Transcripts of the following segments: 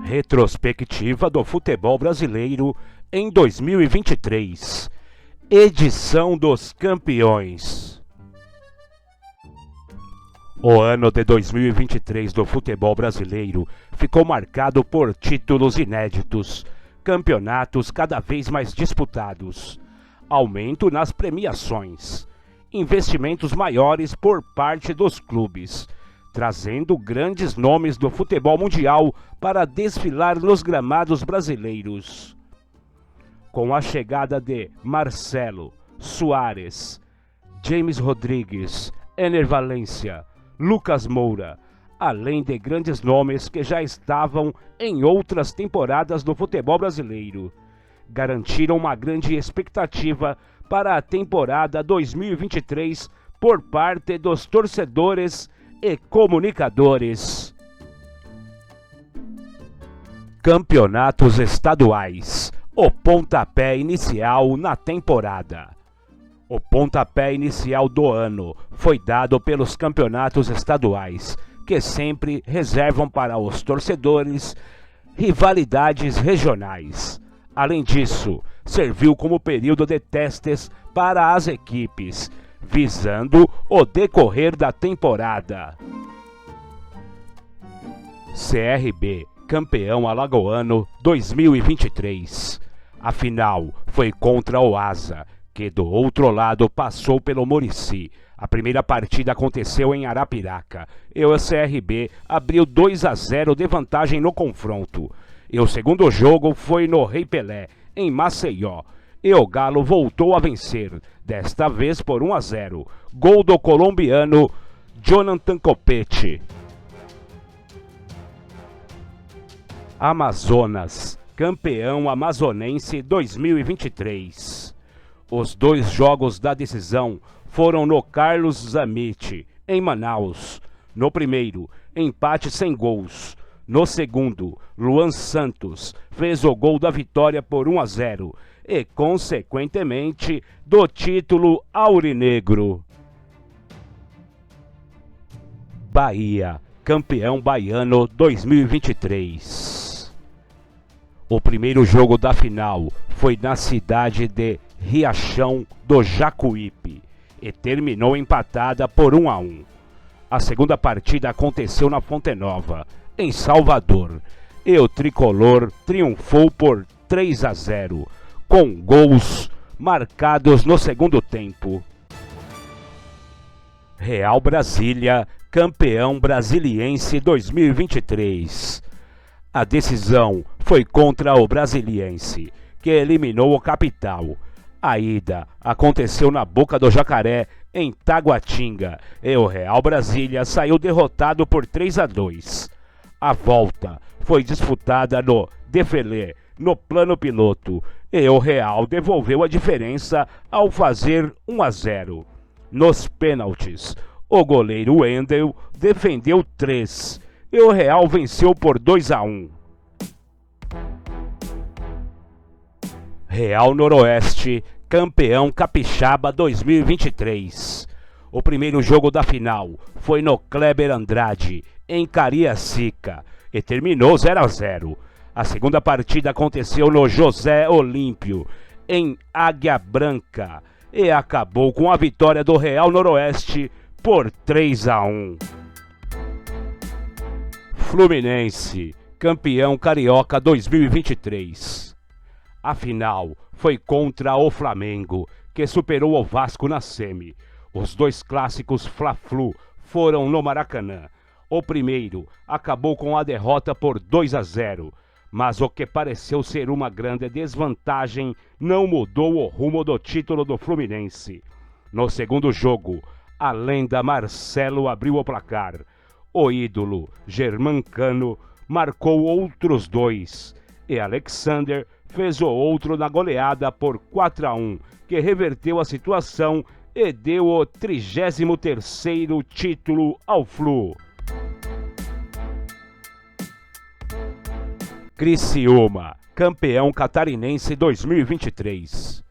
Retrospectiva do futebol brasileiro em 2023. Edição dos campeões. O ano de 2023 do futebol brasileiro ficou marcado por títulos inéditos, campeonatos cada vez mais disputados, aumento nas premiações, investimentos maiores por parte dos clubes, trazendo grandes nomes do futebol mundial para desfilar nos gramados brasileiros. Com a chegada de Marcelo, Suárez, James Rodrigues, Ener Valencia, Lucas Moura, além de grandes nomes que já estavam em outras temporadas do futebol brasileiro, garantiram uma grande expectativa para a temporada 2023 por parte dos torcedores e comunicadores. Campeonatos estaduais. O pontapé inicial na temporada. O pontapé inicial do ano foi dado pelos campeonatos estaduais, que sempre reservam para os torcedores rivalidades regionais. Além disso, serviu como período de testes para as equipes, visando o decorrer da temporada. CRB, campeão alagoano 2023. A final foi contra o Asa, que do outro lado passou pelo Muricy. A primeira partida aconteceu em Arapiraca e o CRB abriu 2-0 de vantagem no confronto. E o segundo jogo foi no Rei Pelé, em Maceió. E o Galo voltou a vencer, desta vez por 1-0. Gol do colombiano Jonathan Copete. Amazonas, campeão amazonense 2023. Os dois jogos da decisão foram no Carlos Zanetti, em Manaus. No primeiro, empate sem gols. No segundo, Luan Santos fez o gol da vitória por 1-0 e, consequentemente, do título aurinegro. Bahia, campeão baiano 2023. O primeiro jogo da final foi na cidade de Riachão do Jacuípe e terminou empatada por 1-1. A segunda partida aconteceu na Fonte Nova, em Salvador, e o tricolor triunfou por 3-0, com gols marcados no segundo tempo. Real Brasília, campeão brasiliense 2023. A decisão foi contra o Brasiliense, que eliminou o Capital. A ida aconteceu na Boca do Jacaré, em Taguatinga, e o Real Brasília saiu derrotado por 3-2. A volta foi disputada no Defele, no plano piloto, e o Real devolveu a diferença ao fazer 1-0. Nos pênaltis, o goleiro Wendel defendeu 3, e o Real venceu por 2-1. Real Noroeste, campeão capixaba 2023. O primeiro jogo da final foi no Kleber Andrade, em Cariacica, e terminou 0-0. A segunda partida aconteceu no José Olímpio, em Águia Branca, e acabou com a vitória do Real Noroeste por 3-1. Fluminense, campeão carioca 2023. A final foi contra o Flamengo, que superou o Vasco na semi. Os dois clássicos Fla-Flu foram no Maracanã. O primeiro acabou com a derrota por 2-0, mas o que pareceu ser uma grande desvantagem não mudou o rumo do título do Fluminense. No segundo jogo, a lenda Marcelo abriu o placar. O ídolo Germancano marcou outros 2 e Alexander fez o outro na goleada por 4-1, que reverteu a situação e deu o 33º título ao Flu. Criciúma, campeão catarinense 2023.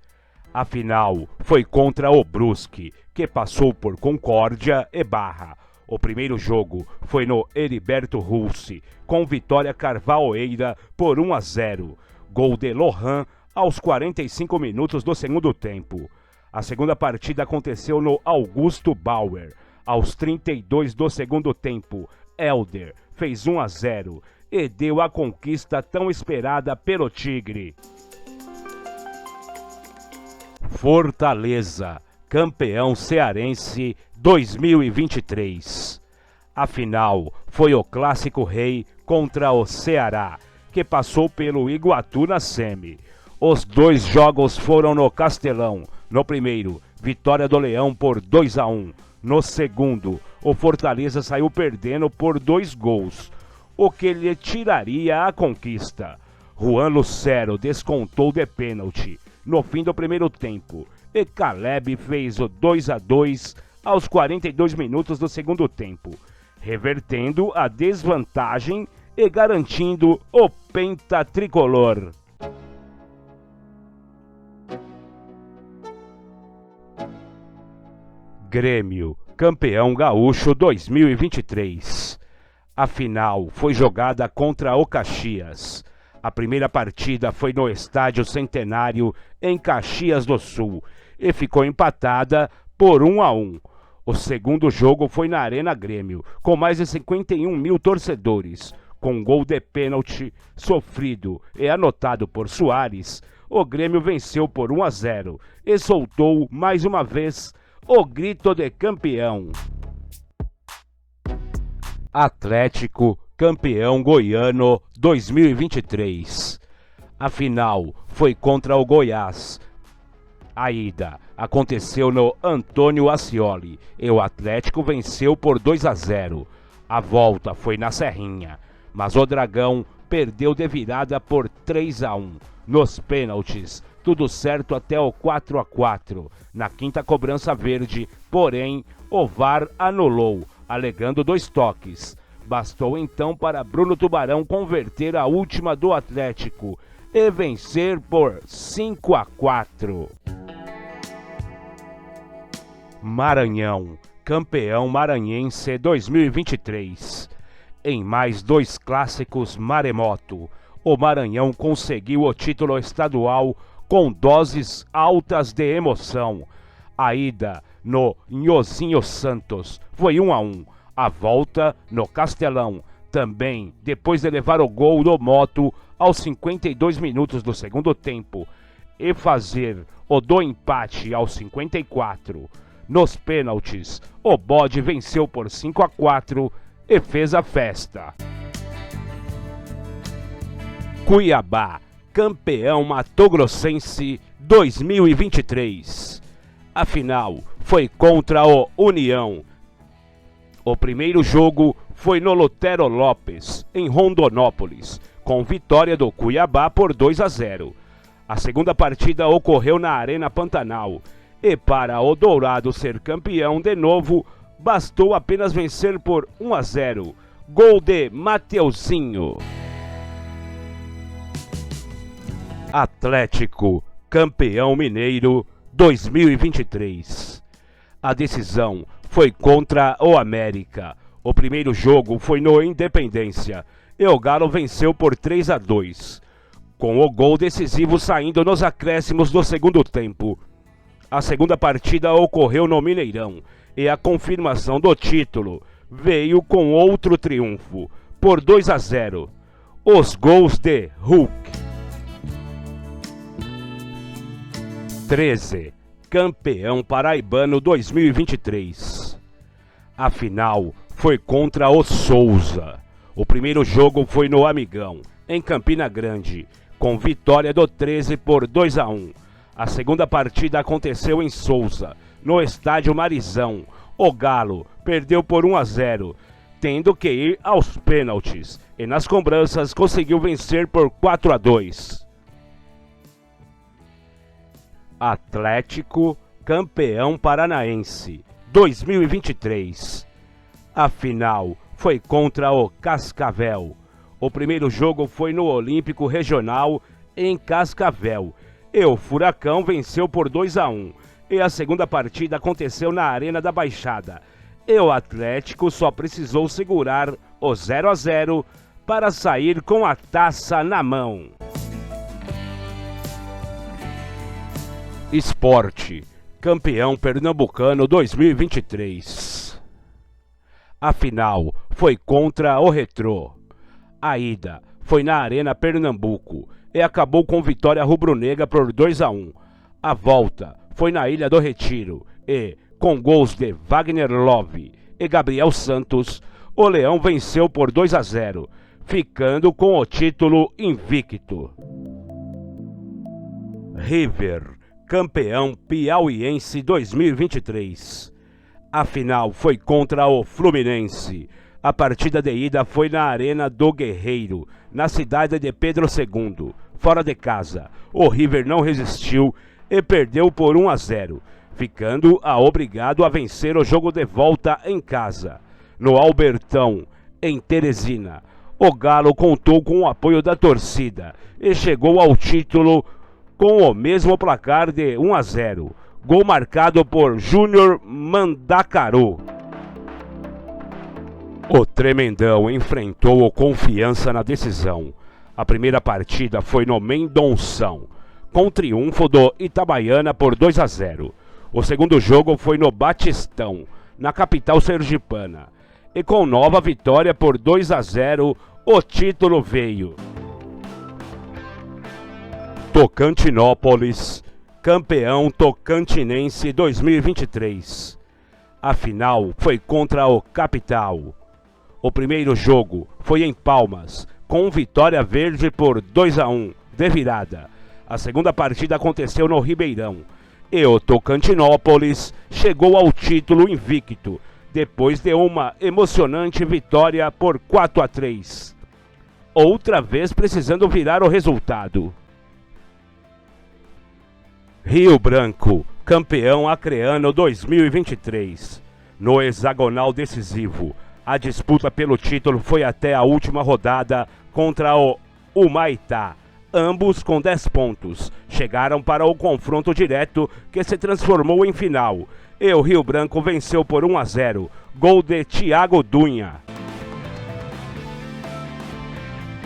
A final foi contra o Brusque, que passou por Concórdia e Barra. O primeiro jogo foi no Heriberto Russi, com Vitória Carvalhoeira por 1-0. Gol de Lohan aos 45 minutos do segundo tempo. A segunda partida aconteceu no Augusto Bauer. Aos 32 do segundo tempo, Helder fez 1-0 e deu a conquista tão esperada pelo Tigre. Fortaleza, campeão cearense 2023. A final foi o Clássico Rei contra o Ceará, que passou pelo Iguatu na semi. Os dois jogos foram no Castelão. No primeiro, vitória do Leão por 2-1. No segundo, o Fortaleza saiu perdendo por 2 gols, o que lhe tiraria a conquista. Juan Lucero descontou de pênalti no fim do primeiro tempo e Caleb fez o 2-2 aos 42 minutos do segundo tempo, revertendo a desvantagem e garantindo o pentatricolor. Grêmio, campeão gaúcho 2023. A final foi jogada contra o Caxias. A primeira partida foi no Estádio Centenário, em Caxias do Sul, e ficou empatada por 1-1. O segundo jogo foi na Arena Grêmio, com mais de 51 mil torcedores. Com gol de pênalti sofrido e anotado por Soares, o Grêmio venceu por 1-0 e soltou mais uma vez o grito de campeão. Atlético, campeão goiano 2023. A final foi contra o Goiás. A ida aconteceu no Antônio Ascioli e o Atlético venceu por 2-0. A volta foi na Serrinha, mas o Dragão perdeu de virada por 3-1. Nos pênaltis, tudo certo até o 4-4. Na quinta cobrança verde, porém, o VAR anulou, alegando 2 toques. Bastou então para Bruno Tubarão converter a última do Atlético e vencer por 5-4. Maranhão, campeão maranhense 2023. Em mais 2 clássicos maremoto, o Maranhão conseguiu o título estadual com doses altas de emoção. A ida no Nhozinho Santos foi 1-1. A volta no Castelão, também depois de levar o gol do Moto aos 52 minutos do segundo tempo e fazer o do empate aos 54. Nos pênaltis, o Bode venceu por 5-4 e fez a festa. Cuiabá, campeão matogrossense 2023. A final foi contra o União. O primeiro jogo foi no Lutero Lopes, em Rondonópolis, com vitória do Cuiabá por 2-0. A segunda partida ocorreu na Arena Pantanal, e para o Dourado ser campeão de novo, bastou apenas vencer por 1-0. Gol de Mateuzinho. Atlético, campeão mineiro 2023. A decisão foi contra o América. O primeiro jogo foi no Independência e o Galo venceu por 3-2, com o gol decisivo saindo nos acréscimos do segundo tempo. A segunda partida ocorreu no Mineirão e a confirmação do título veio com outro triunfo, por 2-0. Os gols de Hulk. 13. Campeão paraibano 2023. A final foi contra o Souza. O primeiro jogo foi no Amigão, em Campina Grande, com vitória do 13 por 2-1. A segunda partida aconteceu em Souza, no estádio Marizão. O Galo perdeu por 1-0, tendo que ir aos pênaltis, e nas cobranças conseguiu vencer por 4-2. Atlético, campeão paranaense 2023. A final foi contra o Cascavel. O primeiro jogo foi no Olímpico Regional em Cascavel e o Furacão venceu por 2-1. E a segunda partida aconteceu na Arena da Baixada, e o Atlético só precisou segurar o 0 a 0 para sair com a taça na mão. Esporte, campeão pernambucano 2023. A final foi contra o Retrô. A ida foi na Arena Pernambuco e acabou com vitória rubro-negra por 2 a 1. A volta foi na Ilha do Retiro e, com gols de Wagner Love e Gabriel Santos, o Leão venceu por 2 a 0, ficando com o título invicto. River, campeão piauiense 2023. A final foi contra o Fluminense. A partida de ida foi na Arena do Guerreiro, na cidade de Pedro II, fora de casa. O River não resistiu e perdeu por 1 a 0, ficando obrigado a vencer o jogo de volta em casa. No Albertão, em Teresina, o Galo contou com o apoio da torcida e chegou ao título com o mesmo placar de 1 a 0, gol marcado por Júnior Mandacaru. O Tremendão enfrentou o Confiança na decisão. A primeira partida foi no Mendonção, com triunfo do Itabaiana por 2 a 0. O segundo jogo foi no Batistão, na capital sergipana. E com nova vitória por 2 a 0, o título veio. Tocantinópolis, campeão tocantinense 2023. A final foi contra o Capital. O primeiro jogo foi em Palmas, com vitória verde por 2 a 1, de virada. A segunda partida aconteceu no Ribeirão, e o Tocantinópolis chegou ao título invicto, depois de uma emocionante vitória por 4 a 3. Outra vez precisando virar o resultado. Rio Branco, campeão acreano 2023. No hexagonal decisivo, a disputa pelo título foi até a última rodada contra o Humaitá. Ambos com 10 pontos. Chegaram para o confronto direto que se transformou em final. E o Rio Branco venceu por 1 a 0. Gol de Thiago Dunha.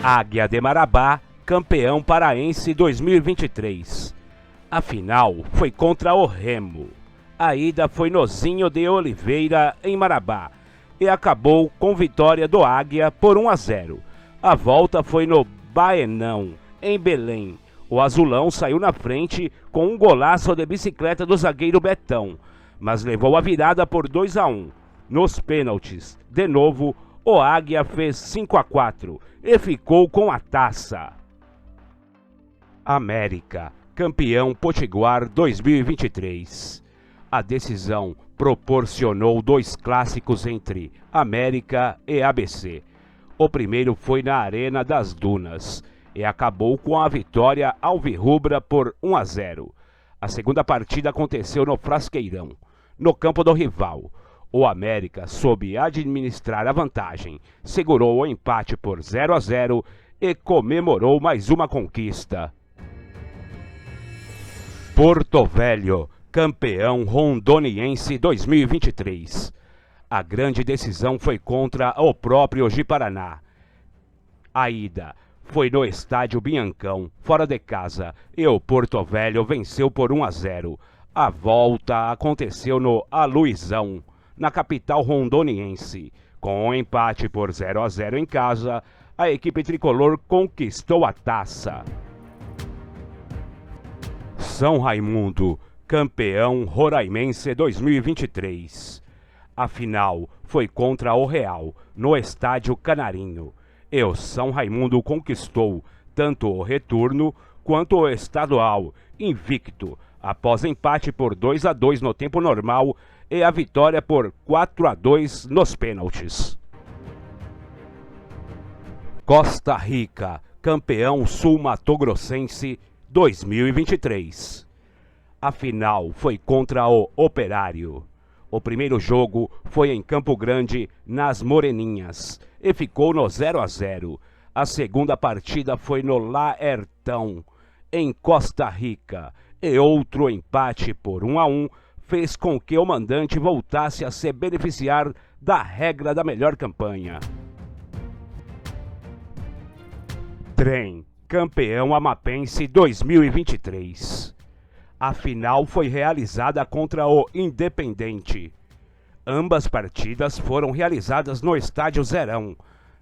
Águia de Marabá, campeão paraense 2023. A final foi contra o Remo. A ida foi no Zinho de Oliveira, em Marabá, e acabou com vitória do Águia por 1 a 0. A volta foi no Baenão, em Belém. O azulão saiu na frente com um golaço de bicicleta do zagueiro Betão, mas levou a virada por 2 a 1. Nos pênaltis, de novo, o Águia fez 5 a 4 e ficou com a taça. América, campeão potiguar 2023. A decisão proporcionou 2 clássicos entre América e ABC. O primeiro foi na Arena das Dunas e acabou com a vitória alvirrubra por 1 a 0. A segunda partida aconteceu no Frasqueirão, no campo do rival. O América soube administrar a vantagem, segurou o empate por 0 a 0 e comemorou mais uma conquista. Porto Velho, campeão rondoniense 2023. A grande decisão foi contra o próprio Ji-Paraná. A ida foi no estádio Biancão, fora de casa, e o Porto Velho venceu por 1 a 0. A volta aconteceu no Aluizão, na capital rondoniense. Com um empate por 0 a 0 em casa, a equipe tricolor conquistou a taça. São Raimundo, campeão roraimense 2023. A final foi contra o Real, no estádio Canarinho. E o São Raimundo conquistou tanto o retorno quanto o estadual, invicto, após empate por 2 a 2 no tempo normal e a vitória por 4 a 2 nos pênaltis. Costa Rica, campeão sul-matogrossense 2023. A final foi contra o Operário. O primeiro jogo foi em Campo Grande, nas Moreninhas, e ficou no 0 a 0. A segunda partida foi no Laertão, em Costa Rica, e outro empate por 1 a 1 fez com que o mandante voltasse a se beneficiar da regra da melhor campanha. Trem, campeão amapense 2023. A final foi realizada contra o Independente. Ambas partidas foram realizadas no Estádio Zerão.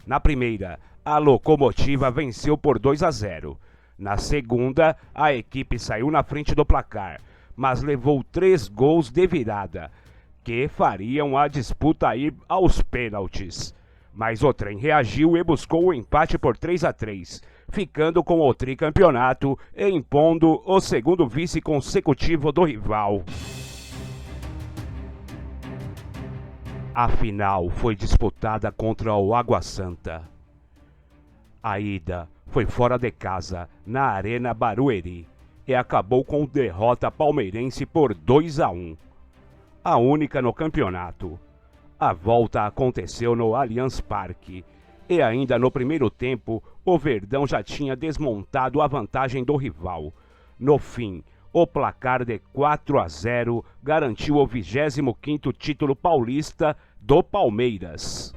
Na primeira, a Locomotiva venceu por 2-0. Na segunda, a equipe saiu na frente do placar, mas levou 3 gols de virada, que fariam a disputa ir aos pênaltis. Mas o Trem reagiu e buscou o empate por 3-3, ficando com o tricampeonato e impondo o segundo vice consecutivo do rival. A final foi disputada contra o Água Santa. A ida foi fora de casa, na Arena Barueri, e acabou com derrota palmeirense por 2-1. A única no campeonato. A volta aconteceu no Allianz Parque, e ainda no primeiro tempo, o Verdão já tinha desmontado a vantagem do rival. No fim, o placar de 4-0 garantiu o 25º título paulista do Palmeiras.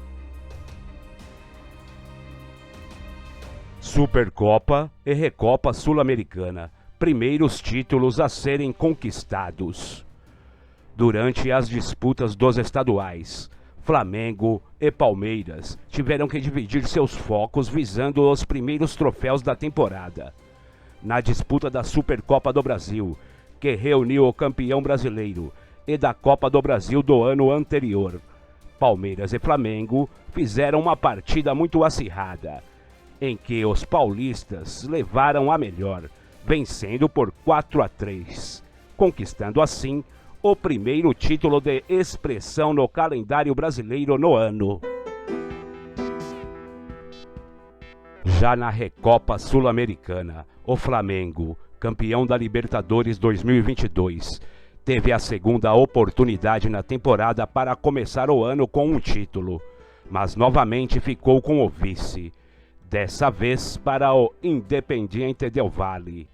Supercopa e Recopa Sul-Americana, primeiros títulos a serem conquistados. Durante as disputas dos estaduais, Flamengo e Palmeiras tiveram que dividir seus focos visando os primeiros troféus da temporada. Na disputa da Supercopa do Brasil, que reuniu o campeão brasileiro, e da Copa do Brasil do ano anterior, Palmeiras e Flamengo fizeram uma partida muito acirrada, em que os paulistas levaram a melhor, vencendo por 4-3, conquistando assim o primeiro título de expressão no calendário brasileiro no ano. Já na Recopa Sul-Americana, o Flamengo, campeão da Libertadores 2022, teve a segunda oportunidade na temporada para começar o ano com um título, mas novamente ficou com o vice, dessa vez para o Independiente del Valle,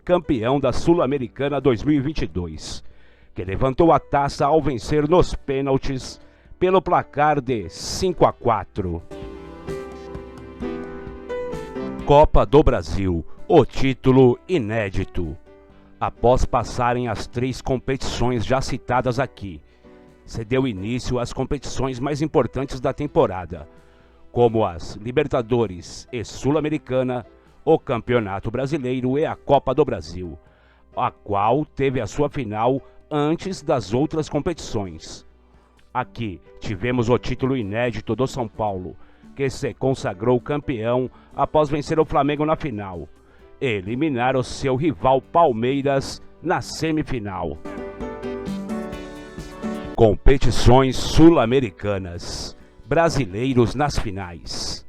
campeão da Sul-Americana 2022, que levantou a taça ao vencer nos pênaltis pelo placar de 5-4. Copa do Brasil, o título inédito. Após passarem as 3 competições já citadas aqui, se deu início às competições mais importantes da temporada, como as Libertadores e Sul-Americana, o Campeonato Brasileiro e a Copa do Brasil, a qual teve a sua final antes das outras competições. Aqui tivemos o título inédito do São Paulo, que se consagrou campeão após vencer o Flamengo na final e eliminar o seu rival Palmeiras na semifinal. Competições sul-americanas. Brasileiros nas finais.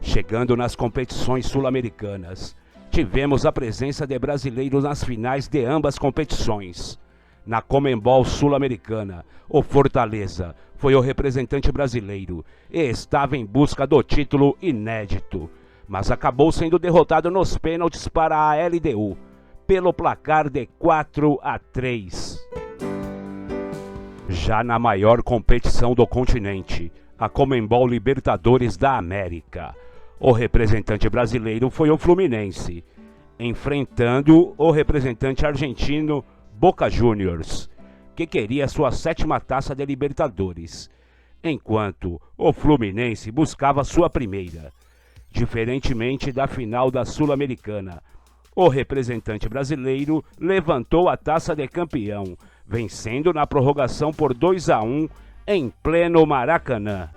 Chegando nas competições sul-americanas, tivemos a presença de brasileiros nas finais de ambas competições. Na Conmebol Sul-Americana, o Fortaleza foi o representante brasileiro e estava em busca do título inédito, mas acabou sendo derrotado nos pênaltis para a LDU, pelo placar de 4-3. Já na maior competição do continente, a Conmebol Libertadores da América, o representante brasileiro foi o Fluminense, enfrentando o representante argentino Boca Juniors, que queria sua 7ª taça de Libertadores, enquanto o Fluminense buscava sua primeira. Diferentemente da final da Sul-Americana, o representante brasileiro levantou a taça de campeão, vencendo na prorrogação por 2-1 em pleno Maracanã.